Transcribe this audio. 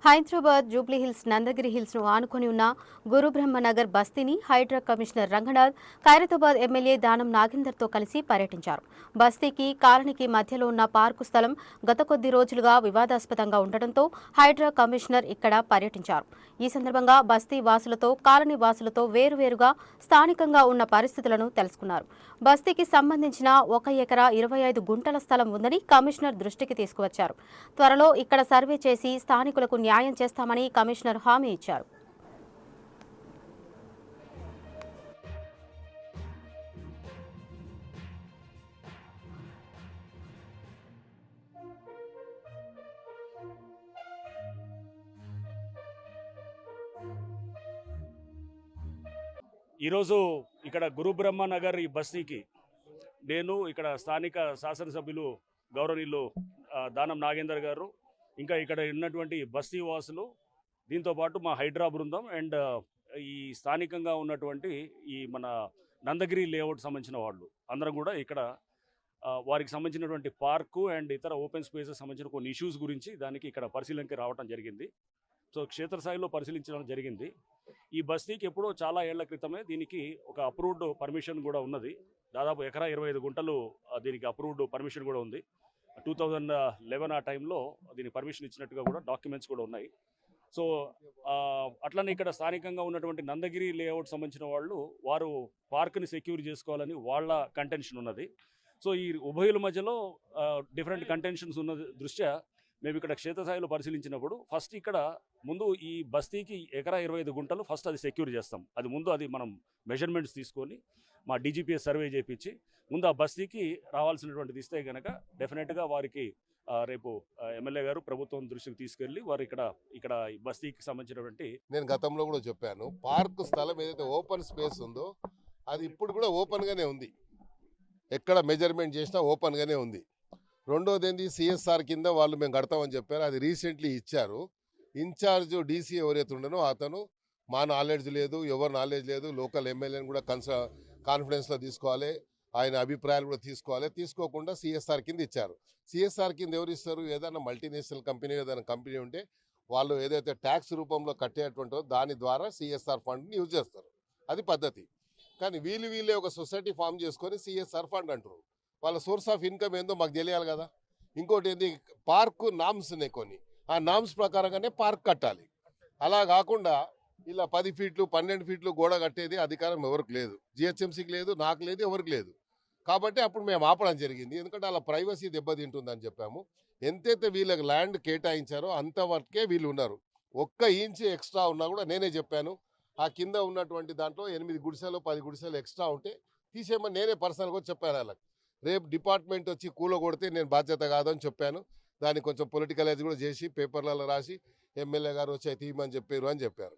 Hyderabad Jubilee Hills Nandagiri hills ను ఆనుకొని ఉన్న గురుబ్రహ్మనగర్ బస్తీని హైడ్రా కమిషనర్ రంగనాథ్ ఖైరతాబాద్ ఎమ్మెల్యే దానం నాగేందర్తో కలిసి పర్యటించారు. బస్తీకి కాలనీకి మధ్యలో ఉన్న పార్కు స్థలం గత కొద్ది రోజులుగా వివాదాస్పదంగా ఉండటంతో హైడ్రా కమిషనర్ ఇక్కడ పర్యటించారు. ఈ సందర్భంగా బస్తీ వాసులతో కాలనీ వాసులతో వేరువేరుగా స్థానికంగా ఉన్న పరిస్థితులను తెలుసుకున్నారు. బస్తీకి సంబంధించిన 1 ఎకరా 25 గుంటల స్థలం ఉందని కమిషనర్ దృష్టికి తీసుకువచ్చారు. త్వరలో ఇక్కడ సర్వే చేసి స్థానికులకు న్యాయం చేస్తామని కమిషనర్ హామీ ఇచ్చారు. ఈరోజు ఇక్కడ గురుబ్రహ్మనగర్ ఈ బస్తీకి నేను ఇక్కడ స్థానిక శాసనసభ్యులు గౌరవనీయులు దానం నాగేందర్ గారు, ఇంకా ఇక్కడ ఉన్నటువంటి బస్తీ వాసులు, దీంతోపాటు మా హైడ్రా బృందం అండ్ ఈ స్థానికంగా ఉన్నటువంటి ఈ మన నందగిరి లేఅవుట్ సంబంధించిన వాళ్ళు అందరం కూడా ఇక్కడ వారికి సంబంధించినటువంటి పార్కు అండ్ ఇతర ఓపెన్ స్పేసెస్ సంబంధించిన కొన్ని ఇష్యూస్ గురించి దానికి ఇక్కడ పరిశీలనకి రావడం జరిగింది. సో క్షేత్రస్థాయిలో పరిశీలించడం జరిగింది. ఈ బస్తీకి ఎప్పుడో చాలా ఏళ్ల క్రితమే దీనికి ఒక అప్రూవ్డ్ పర్మిషన్ కూడా ఉన్నది. దాదాపు ఎకరా 25 గుంటలు దీనికి అప్రూవ్డ్ పర్మిషన్ కూడా ఉంది. 2011 ఆ టైంలో దీనికి పర్మిషన్ ఇచ్చినట్టుగా కూడా డాక్యుమెంట్స్ కూడా ఉన్నాయి. సో అట్లనే ఇక్కడ స్థానికంగా ఉన్నటువంటి నందగిరి లేఅవుట్ సంబంధించిన వారు పార్క్ని సెక్యూర్ చేసుకోవాలని వాళ్ళ కంటెన్షన్ ఉన్నది. సో ఈ ఉభయుల మధ్యలో డిఫరెంట్ కంటెన్షన్స్ ఉన్న దృష్ట్యా మేము ఇక్కడ క్షేత్రస్థాయిలో పరిశీలించినప్పుడు ఫస్ట్ ఇక్కడ ముందు ఈ బస్తీకి ఎకరా 25 గుంటలు ఫస్ట్ అది సెక్యూర్ చేస్తాం. అది మనం మెజర్మెంట్స్ తీసుకొని మా డీజీపీఎస్ సర్వే చేయించి ముందు ఆ బస్తీకి రావాల్సినటువంటిది ఇస్తే కనుక డెఫినెట్గా వారికి రేపు ఎమ్మెల్యే గారు ప్రభుత్వం దృష్టికి తీసుకెళ్ళి వారు ఇక్కడ ఈ బస్తీకి సంబంధించినటువంటి నేను గతంలో కూడా చెప్పాను, పార్కు స్థలం ఏదైతే ఓపెన్ స్పేస్ ఉందో అది ఇప్పుడు కూడా ఓపెన్గానే ఉంది. ఎక్కడ మెజర్మెంట్ చేసినా ఓపెన్గానే ఉంది. రెండోది ఏంది, సిఎస్ఆర్ కింద వాళ్ళు మేము కడతామని చెప్పారు, అది రీసెంట్లీ ఇచ్చారు. ఇన్ఛార్జ్ డీసీ ఎవరైతే ఉండనో అతను మా నాలెడ్జ్ లేదు, ఎవరు నాలెడ్జ్ లేదు, లోకల్ ఎమ్మెల్యేని కూడా కాన్ఫిడెన్స్లో తీసుకోవాలి, ఆయన అభిప్రాయాలు కూడా తీసుకోకుండా సిఎస్ఆర్ కింద ఇచ్చారు. సిఎస్ఆర్ కింద ఎవరు ఇస్తారు? ఏదైనా మల్టీనేషనల్ కంపెనీ ఏదైనా కంపెనీ ఉంటే వాళ్ళు ఏదైతే ట్యాక్స్ రూపంలో కట్టేటువంటో దాని ద్వారా సిఎస్ఆర్ ఫండ్ని యూజ్ చేస్తారు, అది పద్ధతి. కానీ వీళ్ళే ఒక సొసైటీ ఫామ్ చేసుకొని సిఎస్ఆర్ ఫండ్ అంటారు. వాళ్ళ సోర్స్ ఆఫ్ ఇన్కమ్ ఏందో మాకు తెలియాలి కదా. ఇంకోటి ఏంది, పార్కు నామ్స్ ఉన్నాయి కొన్ని, ఆ నామ్స్ ప్రకారంగానే పార్క్ కట్టాలి. అలా కాకుండా ఇలా 10 ఫీట్లు 12 ఫీట్లు గోడ కట్టేది అధికారం ఎవరికి లేదు, జిహెచ్ఎంసీకి లేదు, నాకు లేదు, ఎవరికి లేదు. కాబట్టి అప్పుడు మేము ఆపడం జరిగింది. ఎందుకంటే అలా ప్రైవసీ దెబ్బతింటుందని చెప్పాము. ఎంతైతే వీళ్ళకి ల్యాండ్ కేటాయించారో అంతవరకే వీళ్ళు ఉన్నారు. 1 ఇంచు ఎక్స్ట్రా ఉన్నా కూడా నేనే చెప్పాను, ఆ కింద ఉన్నటువంటి దాంట్లో 8 గుడిసెలు 10 గుడిసెలు ఎక్స్ట్రా ఉంటే తీసేయమని నేనే పర్సనల్గా చెప్పాను వాళ్ళకి. రేపు డిపార్ట్మెంట్ వచ్చి కూలగొడితే నేను బాధ్యత కాదని చెప్పాను. దాన్ని కొంచెం పొలిటికలైజ్ కూడా చేసి పేపర్లలో రాసి ఎమ్మెల్యే గారు వచ్చి తీయమని చెప్పారు అని చెప్పారు.